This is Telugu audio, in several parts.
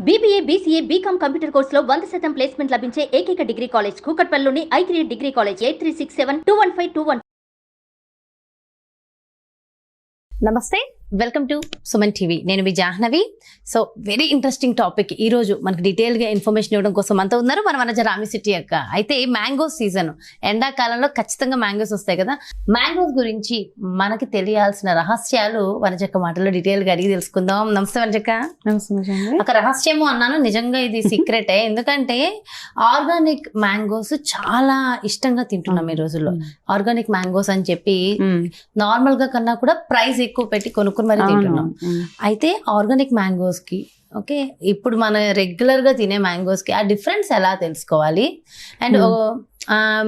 BBA, BCA, BCom కంప్యూటర్ కోర్సులో 100% ప్లేస్మెంట్ లభించే ఏకైక డిగ్రీ కాలేజ్ కూకట్పల్లిలోని i3 డిగ్రీ కాలేజ్ 8367215215. నమస్తే, వెల్కమ్ టు సుమన్ టీవీ. నేను మీ Jahnavi. So very interesting topic. ఈ రోజు మనకు డీటెయిల్గా ఇన్ఫర్మేషన్ ఇవ్వడం కోసం అంతా ఉన్నారు మన వనజ రామిశెట్టి అక్క. అయితే మ్యాంగో సీజన్, ఎండాకాలంలో ఖచ్చితంగా మ్యాంగోస్ వస్తాయి కదా. మ్యాంగోస్ గురించి మనకి తెలియాల్సిన రహస్యాలు వనజక్క మాటల్లో డీటెయిల్గా అడిగి తెలుసుకుందాం. నమస్తే వనజక్క. నమస్తే. ఒక రహస్యము అన్నాను, నిజంగా ఇది సీక్రెటే. ఎందుకంటే ఆర్గానిక్ మ్యాంగోస్ చాలా ఇష్టంగా తింటున్నాం ఈ రోజుల్లో. ఆర్గానిక్ మ్యాంగోస్ అని చెప్పి నార్మల్ గా కన్నా కూడా ప్రైస్ ఎక్కువ పెట్టి కొనుక్కుని మరి తింటున్నాం. అయితే ఆర్గానిక్ మ్యాంగోస్ కి ఓకే, ఇప్పుడు మన రెగ్యులర్ గా తినే మ్యాంగోస్ కి ఆ డిఫరెన్స్ ఎలా తెలుసుకోవాలి? అండ్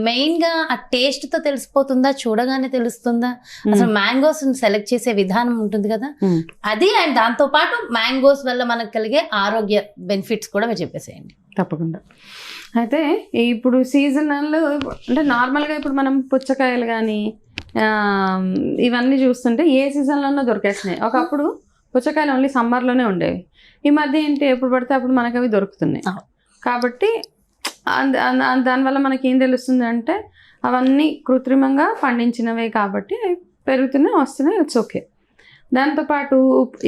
మెయిన్ గా ఆ టేస్ట్ తో తెలిసిపోతుందా, చూడగానే తెలుస్తుందా? అసలు మ్యాంగోస్ సెలెక్ట్ చేసే విధానం ఉంటుంది కదా అది. అండ్ దాంతో పాటు మ్యాంగోస్ వల్ల మనకు కలిగే ఆరోగ్య బెనిఫిట్స్ కూడా మీరు చెప్పేసేయండి. తప్పకుండా. అయితే ఇప్పుడు సీజనల్ అంటే నార్మల్గా ఇప్పుడు మనం పుచ్చకాయలు కానీ ఇవన్నీ చూస్తుంటే ఏ సీజన్లోనో దొరికేస్తున్నాయి. ఒకప్పుడు పుచ్చకాయలు ఓన్లీ సమ్మర్లోనే ఉండేవి. ఈ మధ్య ఏంటి, ఎప్పుడు పడితే అప్పుడు మనకు అవి దొరుకుతున్నాయి. కాబట్టి దానివల్ల మనకి ఏం తెలుస్తుంది అంటే అవన్నీ కృత్రిమంగా పండించినవే కాబట్టి పెరుగుతున్నాయి, వస్తున్నాయి. It's okay. దాంతోపాటు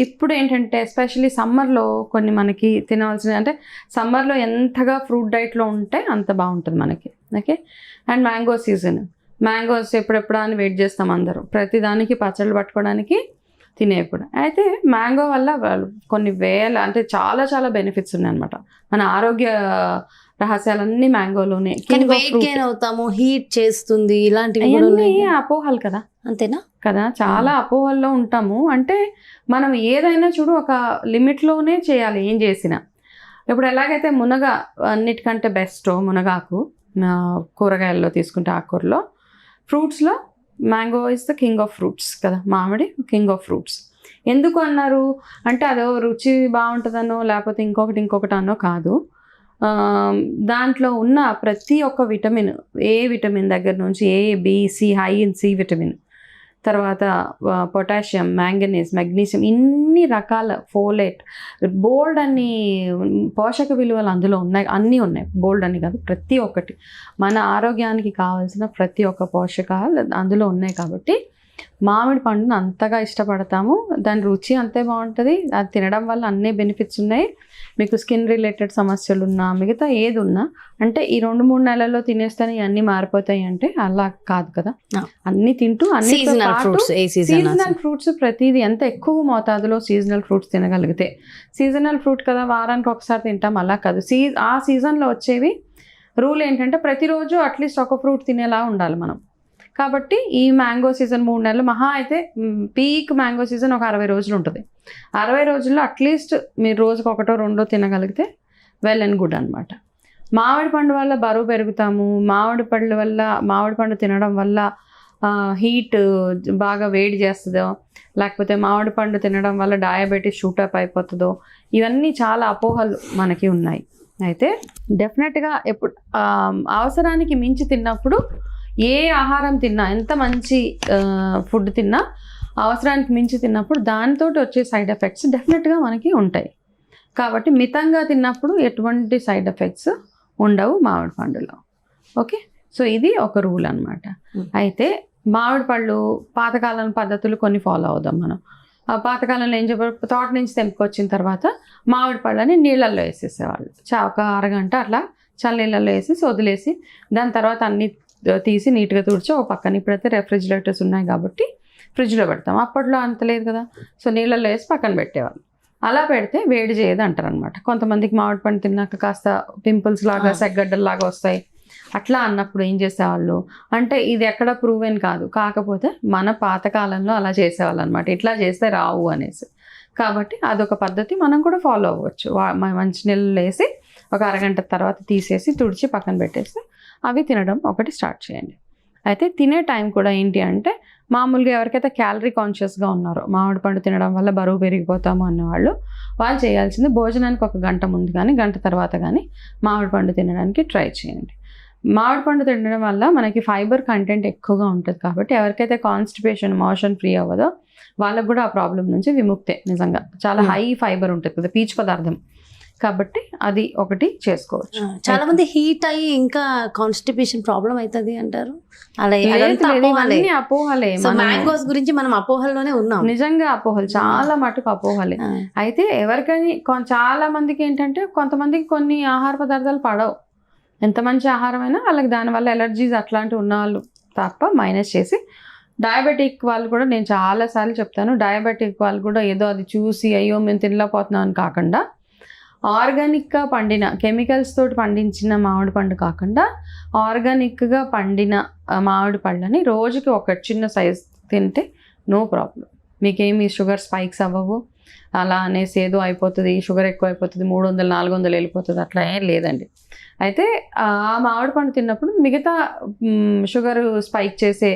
ఇప్పుడు ఏంటంటే ఎస్పెషల్లీ సమ్మర్లో కొన్ని మనకి తినవలసిన, అంటే సమ్మర్లో ఎంతగా ఫ్రూట్ డైట్లో ఉంటే అంత బాగుంటుంది మనకి. Okay. And mango season, mangoes ఎప్పుడెప్పుడా అని వెయిట్ చేస్తాం అందరూ, ప్రతిదానికి పచ్చళ్ళు పట్టుకోవడానికి తినేప్పుడు. అయితే మ్యాంగో వల్ల కొన్ని వేల, అంటే చాలా చాలా బెనిఫిట్స్ ఉన్నాయన్నమాట. మన ఆరోగ్య రహస్యాలన్నీ మ్యాంగోలోనే. వెయిట్ గెయిన్ అవుతాము, హీట్ చేస్తుంది, ఇలాంటివి అపోహలు కదా. అంతేనా కదా, చాలా అపోహల్లో ఉంటాము. అంటే మనం ఏదైనా చూడు ఒక లిమిట్లోనే చేయాలి ఏం చేసినా. ఇప్పుడు ఎలాగైతే మునగ అన్నిటికంటే బెస్ట్ మునగాకు, కూరగాయల్లో తీసుకుంటే ఆకుకూరలో, ఫ్రూట్స్లో mango is the king of fruits కదా. మామిడి కింగ్ ఆఫ్ ఫ్రూట్స్. ఎందుకు అన్నారు అంటే అదో రుచి బాగుంటుందనో లేకపోతే ఇంకొకటి అనో కాదు. దాంట్లో ఉన్న ప్రతి ఒక్క విటమిన్, ఏ విటమిన్ దగ్గర నుంచి A, B, C, high in C vitamin, తర్వాత పొటాషియం, మ్యాంగనీస్, మెగ్నీషియం, ఇన్ని రకాల ఫోలేట్, బోల్డ్ అన్ని పోషక విలువలు అందులో ఉన్నాయి. అన్నీ ఉన్నాయి, బోల్డ్ అని కాదు, ప్రతి ఒక్కటి మన ఆరోగ్యానికి కావాల్సిన ప్రతి ఒక్క పోషకాలు అందులో ఉన్నాయి. కాబట్టి మామిడి పండును అంతగా ఇష్టపడతాము. దాని రుచి అంతే బాగుంటుంది. అది తినడం వల్ల అన్నీ బెనిఫిట్స్ ఉన్నాయి. మీకు స్కిన్ రిలేటెడ్ సమస్యలు ఉన్నా, మిగతా ఏది ఉన్నా, అంటే ఈ 2-3 నెలల్లో తినేస్తేనే ఇవన్నీ మారిపోతాయి అంటే అలా కాదు కదా. అన్నీ తింటూ సీజనల్ ఫ్రూట్స్ ప్రతిదీ ఎంత ఎక్కువ మోతాదులో సీజనల్ ఫ్రూట్స్ తినగలిగితే, సీజనల్ ఫ్రూట్ కదా వారానికి ఒకసారి తింటాం అలా కాదు. ఆ సీజన్లో వచ్చేవి రూల్ ఏంటంటే ప్రతిరోజు అట్లీస్ట్ ఒక ఫ్రూట్ తినేలా ఉండాలి మనం. కాబట్టి ఈ మ్యాంగో సీజన్ 3 నెలలు, మహా అయితే పీక్ మ్యాంగో సీజన్ ఒక 60 రోజులు ఉంటుంది. 60 రోజుల్లో అట్లీస్ట్ మీరు రోజుకు 1-2 తినగలిగితే వెల్ అండ్ గుడ్ అనమాట. మామిడి పండు వల్ల బరువు పెరుగుతాము, మామిడి పండు తినడం వల్ల హీట్ బాగా వేడి చేస్తుందో, లేకపోతే మామిడి పండు తినడం వల్ల డయాబెటీస్ షూటప్ అయిపోతుందో, ఇవన్నీ చాలా అపోహలు మనకి ఉన్నాయి. అయితే డెఫినెట్గా ఎప్పుడు అవసరానికి మించి తిన్నప్పుడు, ఏ ఆహారం తిన్నా, ఎంత మంచి ఫుడ్ తిన్నా అవసరానికి మించి తిన్నప్పుడు దానితో వచ్చే సైడ్ ఎఫెక్ట్స్ డెఫినెట్గా మనకి ఉంటాయి. కాబట్టి మితంగా తిన్నప్పుడు ఎటువంటి సైడ్ ఎఫెక్ట్స్ ఉండవు మామిడి పండులో. ఓకే. సో ఇది ఒక రూల్ అనమాట. అయితే మామిడి పళ్ళు పాతకాలం పద్ధతులు కొన్ని ఫాలో అవుదాం మనం. ఆ పాతకాలంలో ఏం చెప్పారు, తోట నుంచి తెంపుకొచ్చిన తర్వాత మామిడి పళ్ళని నీళ్ళల్లో వేసేసేవాళ్ళు. ఒక అరగంట అట్లా చల్ల నీళ్ళల్లో వేసి వదిలేసి, దాని తర్వాత అన్ని తీసి నీట్గా తుడిచి ఒక పక్కన. ఇప్పుడైతే రెఫ్రిజిరేటర్స్ ఉన్నాయి కాబట్టి ఫ్రిడ్జ్లో పెడతాం. అప్పట్లో అంత లేదు కదా. సో నీళ్ళల్లో వేసి పక్కన పెట్టేవాళ్ళు. అలా పెడితే వేడి చేయదు అంటారు అనమాట. కొంతమందికి మామిడి పండు తిన్నాక కాస్త పింపుల్స్ లాగా, సెగ్గడ్డల్లాగా వస్తాయి. అట్లా అన్నప్పుడు ఏం చేసేవాళ్ళు అంటే, ఇది ఎక్కడ ప్రూవెన్ కాదు, కాకపోతే మన పాతకాలంలో అలా చేసేవాళ్ళు అనమాట. ఇట్లా చేస్తే రావు అనేసి. కాబట్టి అదొక పద్ధతి, మనం కూడా ఫాలో అవ్వచ్చు. మంచి నీళ్ళు వేసి ఒక అరగంట తర్వాత తీసేసి తుడిచి పక్కన పెట్టేసి అవి తినడం ఒకటి స్టార్ట్ చేయండి. అయితే తినే టైం కూడా ఏంటి అంటే, మామూలుగా ఎవరికైతే క్యాలరీ కాన్షియస్గా ఉన్నారో, మామిడి పండు తినడం వల్ల బరువు పెరిగిపోతాము అన్నవాళ్ళు, వాళ్ళు చేయాల్సింది భోజనానికి 1 గంట ముందు కానీ గంట తర్వాత కానీ మామిడి పండు తినడానికి ట్రై చేయండి. మామిడి పండు తినడం వల్ల మనకి ఫైబర్ కంటెంట్ ఎక్కువగా ఉంటుంది. కాబట్టి ఎవరికైతే కాన్స్టిపేషన్, మోషన్ ఫ్రీ అవ్వదో వాళ్ళకు కూడా ఆ ప్రాబ్లం నుంచి విముక్తే. నిజంగా చాలా హై ఫైబర్ ఉంటుంది కదా, పీచు పదార్థం. కాబట్టి అది ఒకటి చేసుకోవచ్చు. చాలా మంది హీట్ అయ్యి ఇంకా కాన్స్టిపేషన్ ప్రాబ్లం అవుతుంది అంటారు. అలా ఇవన్నీ అపోహలే. మ్యాంగోస్ గురించి మనం అపోహల్లోనే ఉన్నాం. నిజంగా అపోహలు, చాలా మటుకు అపోహలే. అయితే ఎవరికైనా చాలా మందికి ఏంటంటే కొంతమందికి కొన్ని ఆహార పదార్థాలు పడవు. ఎంత మంచి ఆహారమైనా వాళ్ళకి దానివల్ల ఎలర్జీస్ అట్లాంటివి ఉన్న వాళ్ళు తప్ప మైనస్ చేసి, డయాబెటిక్ వాళ్ళు కూడా నేను చాలాసార్లు చెప్తాను, డయాబెటిక్ వాళ్ళు కూడా ఏదో అది చూసి అయ్యో మేము తినలేకపోతున్నాం అని కాకుండా, ఆర్గానిక్గా పండిన కెమికల్స్ తోటి పండించిన మామిడి పండు కాకుండా ఆర్గానిక్గా పండిన మామిడి పళ్ళని రోజుకి ఒక చిన్న సైజ్ తింటే నో ప్రాబ్లం. మీకేమి షుగర్ స్పైక్స్ అవ్వవు. అలా అనేసి ఏదో అయిపోతుంది, షుగర్ ఎక్కువ అయిపోతుంది, 300 400 వెళ్ళిపోతుంది, అట్లా ఏం లేదండి. అయితే ఆ మామిడి పండు తిన్నప్పుడు మిగతా షుగర్ స్పైక్ చేసే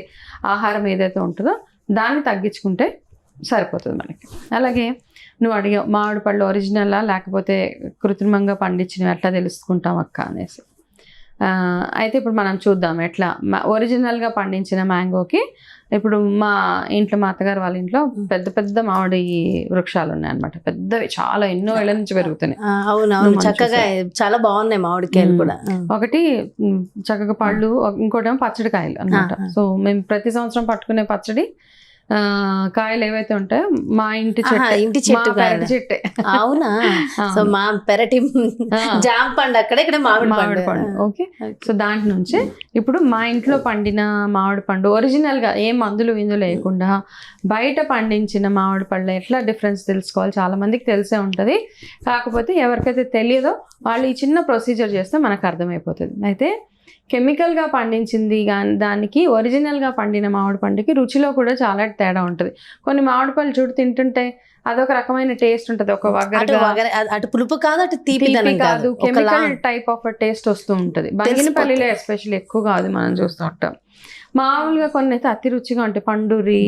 ఆహారం ఏదైతే ఉంటుందో దాన్ని తగ్గించుకుంటే సరిపోతుంది మనకి. అలాగే నువ్వు అడిగావు మామిడి పళ్ళు ఒరిజినలా లేకపోతే కృత్రిమంగా పండించినవి ఎట్లా తెలుసుకుంటాం అక్క అనేసి. అయితే ఇప్పుడు మనం చూద్దాం ఎట్లా ఒరిజినల్గా పండించిన మ్యాంగోకి. ఇప్పుడు మా ఇంట్లో, మా అత్తగారు వాళ్ళ ఇంట్లో పెద్ద పెద్ద మామిడి వృక్షాలు ఉన్నాయన్నమాట. పెద్దవి, చాలా ఎన్నో ఏళ్ళ నుంచి పెరుగుతున్నాయి. అవునవును, చక్కగా చాలా బాగున్నాయి మామిడికాయలు కూడా. ఒకటి చక్కగా పళ్ళు, ఇంకోటేమో పచ్చడి కాయలు అన్నమాట. సో మేము ప్రతి సంవత్సరం పట్టుకునే పచ్చడి కాయలు ఏవైతే ఉంటాయో మా ఇంటి చెట్టే. అవునా? సో మా పెరటి జామ పండు అక్కడ, ఇక్కడ మామిడి పండు. ఓకే, సో దాంట్ నుంచి ఇప్పుడు మా ఇంట్లో పండిన మామిడి పండు ఒరిజినల్ గా ఏ మందులు విందులు లేకుండా బయట పండించిన మామిడి పళ్ళు ఎట్లా డిఫరెన్స్ తెలుసుకోవాలి. చాలా మందికి తెలిసే ఉంటది, కాకపోతే ఎవరికైతే తెలియదో వాళ్ళు ఈ చిన్న ప్రొసీజర్ చేస్తే మనకు అర్థమైపోతుంది. అయితే కెమికల్గా పండించింది కానీ దానికి ఒరిజినల్గా పండిన మామిడి పండుకి రుచిలో కూడా చాలా తేడా ఉంటుంది. కొన్ని మామిడి పళ్ళు చూడు తింటుంటే అదొక రకమైన టేస్ట్ ఉంటుంది, ఒక అటు పులుపు కాదు, అటు తీపి కాదు, కెమికల్ టైప్ ఆఫ్ టేస్ట్ వస్తూ ఉంటుంది. బంగినపల్లిలో ఎస్పెషల్లీ ఎక్కువగా అది మనం చూస్తూ ఉంటాం. మామూలుగా కొన్ని అయితే అతి రుచిగా ఉంటాయి. పండూరి,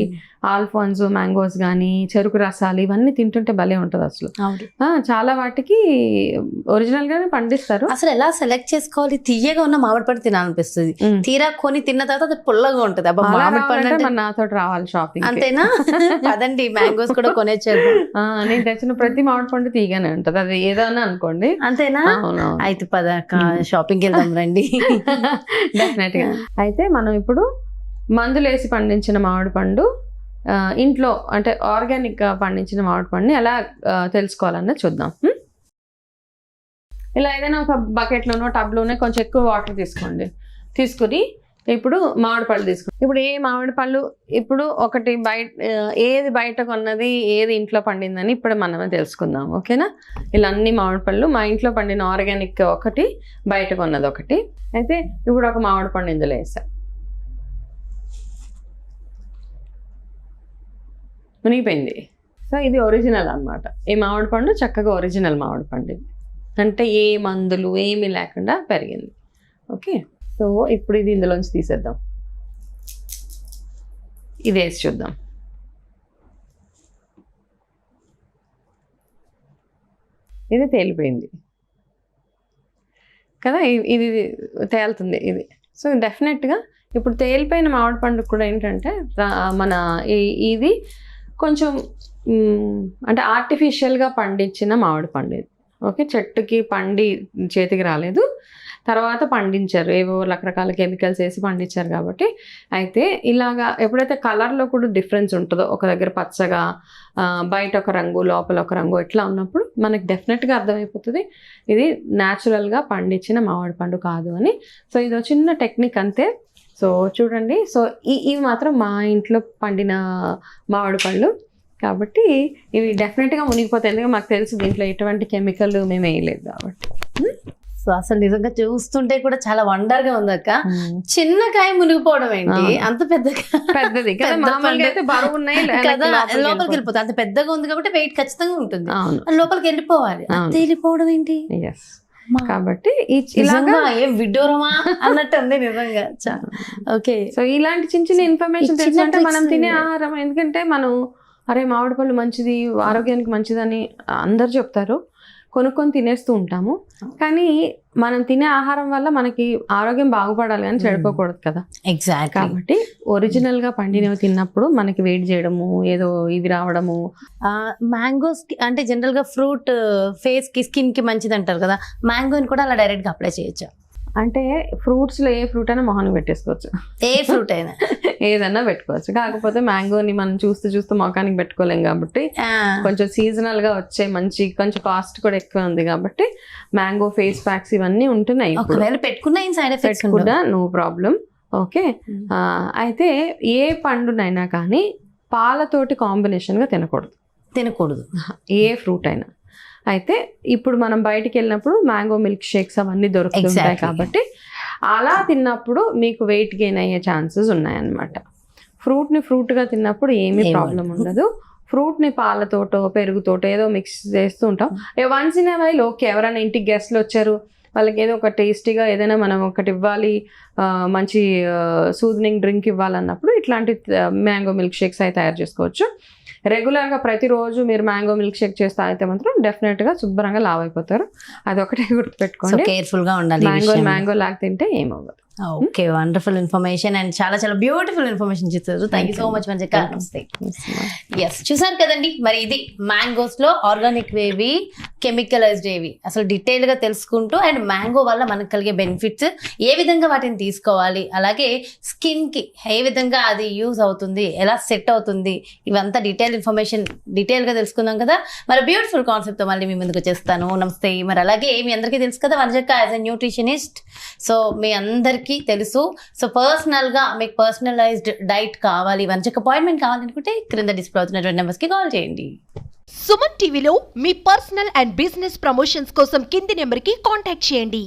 ఆల్ఫాన్సో మ్యాంగోస్ కానీ, చెరుకు రసాలు, ఇవన్నీ తింటుంటే భలే ఉంటుంది అసలు. చాలా వాటికి ఒరిజినల్ గానే పండిస్తారు. అసలు ఎలా సెలెక్ట్ చేసుకోవాలి? తీయగా ఉన్న మామిడి పండు తినాలనిపిస్తుంది, తీరా కొని తిన్న తర్వాత అది పుల్లగా ఉంటుంది. అబ్బా మామిడి పండు నాతో రావాలి షాపింగ్, అంతేనా? అదండి, మ్యాంగోస్ కూడా కొనేచ్చారు. నేను తెచ్చిన ప్రతి మామిడి పండు తీయగానే ఉంటది, అది ఏదైనా అనుకోండి. అంతేనా? అయితే పద షాపింగ్కి వెళ్దాం రండి. డెఫినెట్ గా. అయితే మనం ఇప్పుడు మందులు వేసి పండించిన మామిడి పండు, ఇంట్లో అంటే ఆర్గానిక్గా పండించిన మామిడి పండుని ఎలా తెలుసుకోవాలన్నది చూద్దాం. ఇలా ఏదైనా ఒక బకెట్లోనో టబ్లోనే కొంచెం ఎక్కువ వాటర్ తీసుకోండి. తీసుకుని ఇప్పుడు మామిడి పళ్ళు తీసుకోండి. ఇప్పుడు ఏ మామిడి పళ్ళు, ఇప్పుడు ఒకటి ఏది బయట కొన్నది, ఏది ఇంట్లో పండిందని ఇప్పుడు మనమే తెలుసుకుందాం. ఓకేనా? ఇలా అన్ని మామిడి పళ్ళు, మా ఇంట్లో పండిన ఆర్గానిక్ ఒకటి, బయట కొన్నది ఒకటి. అయితే ఇప్పుడు ఒక మామిడి పండు ఇందులో వేసా, మునిగిపోయింది. సో ఇది ఒరిజినల్ అన్నమాట. ఈ మామిడి పండు చక్కగా ఒరిజినల్ మామిడి పండు, అంటే ఏ మందులు ఏమీ లేకుండా పెరిగింది. ఓకే, సో ఇప్పుడు ఇది ఇందులోంచి తీసేద్దాం. ఇది వేసి చూద్దాం. ఇది తేలిపోయింది కదా, ఇది తేలుతుంది ఇది. సో డెఫినెట్గా ఇప్పుడు తేలిపోయిన మామిడి పండు కూడా ఏంటంటే మన ఇది కొంచెం అంటే ఆర్టిఫిషియల్గా పండించిన మామిడి పండు ఇది. ఓకే, చెట్టుకి పండి చేతికి రాలేదు, తర్వాత పండించారు, ఏవో రకరకాల కెమికల్స్ వేసి పండించారు కాబట్టి. అయితే ఇలాగా ఎప్పుడైతే కలర్లో కూడా డిఫరెన్స్ ఉంటుందో, ఒక దగ్గర పచ్చగా, బయట ఒక రంగు, లోపల ఒక రంగు, ఇట్లా ఉన్నప్పుడు మనకి డెఫినెట్గా అర్థమైపోతుంది ఇది న్యాచురల్గా పండించిన మామిడి పండు కాదు అని. సో ఇది చిన్న టెక్నిక్ అంతే. సో చూడండి, సో ఇవి మాత్రం మా ఇంట్లో పండిన మామిడి పళ్ళు కాబట్టి ఇవి డెఫినెట్గా మునిగిపోతాయి. ఎందుకంటే మాకు తెలుసు దీంట్లో ఎటువంటి కెమికల్ మేము వేయలేదు కాబట్టి. సో అసలు నిజంగా చూస్తుంటే కూడా చాలా వండర్ గా ఉంది అక్క. చిన్న కాయ మునిగిపోవడం ఏంటి, అంత పెద్దది కదా, లోపలికి వెళ్ళిపోతుంది. అంత పెద్దగా ఉంది కాబట్టి వెయిట్ ఖచ్చితంగా ఉంటుంది, లోపలికి వెళ్ళిపోవాలి. వెళ్ళిపోవడం ఏంటి కాబట్టి ఏం విడ్డూరమా అన్నట్టు ఉంది నిజంగా. ఓకే, సో ఇలాంటి చిన్న చిన్న ఇన్ఫర్మేషన్ తెలుసుకుంటే మనం తినే ఆహారం, ఎందుకంటే మనం అరే మామిడి పళ్ళు మంచిది, ఆరోగ్యానికి మంచిదని అందరు చెప్తారు, కొనుక్కొని తినేస్తూ ఉంటాము. కానీ మనం తినే ఆహారం వల్ల మనకి ఆరోగ్యం బాగుపడాలి కానీ చెడిపోకూడదు కదా. ఎగ్జాక్ట్. కాబట్టి ఒరిజినల్ గా పండినవి తిన్నప్పుడు మనకి వెయిట్ చేయడము, ఏదో ఇవి రావడము. మ్యాంగోస్ అంటే జనరల్ గా ఫ్రూట్ ఫేస్ కి స్కిన్ కి మంచిది అంటారు కదా, మ్యాంగోని కూడా అలా డైరెక్ట్ గా అప్లై చేయొచ్చు? అంటే ఫ్రూట్స్ లో ఏ ఫ్రూట్ అయినా మొహానికి పెట్టేసుకోవచ్చు, ఏ ఫ్రూట్ అయినా ఏదైనా పెట్టుకోవచ్చు. కాకపోతే మ్యాంగోని మనం చూస్తూ మొఖానికి పెట్టుకోలేం కాబట్టి కొంచెం సీజనల్ గా వచ్చే మంచి కొంచెం కాస్ట్ కూడా ఎక్కువ ఉంది కాబట్టి మ్యాంగో ఫేస్ ప్యాక్స్ ఇవన్నీ ఉంటున్నాయి. ఒకవేళ పెట్టుకున్న సైడ్ ఎఫెక్ట్స్ కూడా నో ప్రాబ్లం. ఓకే. అయితే ఏ పండునైనా కానీ పాలతోటి కాంబినేషన్ గా తినకూడదు ఏ ఫ్రూట్ అయినా. అయితే ఇప్పుడు మనం బయటికి వెళ్ళినప్పుడు మ్యాంగో మిల్క్ షేక్స్ అవన్నీ దొరుకుతుంటాయి కాబట్టి అలా తిన్నప్పుడు మీకు వెయిట్ గెయిన్ అయ్యే ఛాన్సెస్ ఉన్నాయన్నమాట. ఫ్రూట్ని ఫ్రూట్గా తిన్నప్పుడు ఏమీ ప్రాబ్లం ఉండదు. ఫ్రూట్ని పాలతోటో పెరుగుతోటో ఏదో మిక్స్ చేస్తూ ఉంటాం. వన్స్ ఇన్ వైల్ ఓకే, ఎవరైనా ఇంటికి గెస్ట్లు వచ్చారు, వాళ్ళకి ఏదో ఒక టేస్టీగా ఏదైనా మనం ఒకటి ఇవ్వాలి, మంచి సూదనింగ్ డ్రింక్ ఇవ్వాలన్నప్పుడు ఇట్లాంటి మ్యాంగో మిల్క్ షేక్స్ అయితే తయారు చేసుకోవచ్చు. రెగ్యులర్గా ప్రతిరోజు మీరు మ్యాంగో మిల్క్ షేక్ చేస్తే అయితే మాత్రం డెఫినెట్గా శుభ్రంగా లావ్ అయిపోతారు. అదొకటే గుర్తుపెట్టుకోండి. కేర్ఫుల్ గా ఉండాలి. మ్యాంగో లాగా తింటే ఏమవ్వదు. ఓకే, వండర్ఫుల్ ఇన్ఫర్మేషన్ అండ్ చాలా చాలా బ్యూటిఫుల్ ఇన్ఫర్మేషన్ ఇచ్చారు. థ్యాంక్ యూ సో మచ్ మంచిగా. ఎస్, చూసారు కదండి, మరి ఇది మ్యాంగోస్ లో ఆర్గానిక్ వేవి, కెమికలైజ్డ్ ఏవి, అసలు డీటెయిల్ గా తెలుసుకుంటూ అండ్ మ్యాంగో వల్ల మనకు కలిగే బెనిఫిట్స్, ఏ విధంగా వాటిని తీసుకోవాలి, అలాగే స్కిన్ కి ఏ విధంగా అది యూజ్ అవుతుంది, ఎలా సెట్ అవుతుంది, ఇవంతా డీటెయిల్ ఇన్ఫర్మేషన్ డీటెయిల్ గా తెలుసుకుందాం కదా. మరి బ్యూటిఫుల్ కాన్సెప్ట్ తో మళ్ళీ మీ ముందుకు వచ్చేస్తాను. నమస్తే. మరి అలాగే మీ అందరికీ తెలుసు కదా వనజక్క యాజ్ ఎ న్యూట్రిషనిస్ట్. సో మీ అందరికీ తెలుసు. సో పర్సనల్ గా మీకు పర్సనలైజ్డ్ డైట్ కావాలి, వనజక్క అపాయింట్మెంట్ కావాలనుకుంటే క్రింద డిస్ప్లే అవుతున్నటువంటి నెంబర్స్ కి కాల్ చేయండి. సుమన్ టీవీలో మీ పర్సనల్ అండ్ బిజినెస్ ప్రమోషన్స్ కోసం కింది నెంబర్ కి కాంటాక్ట్ చేయండి.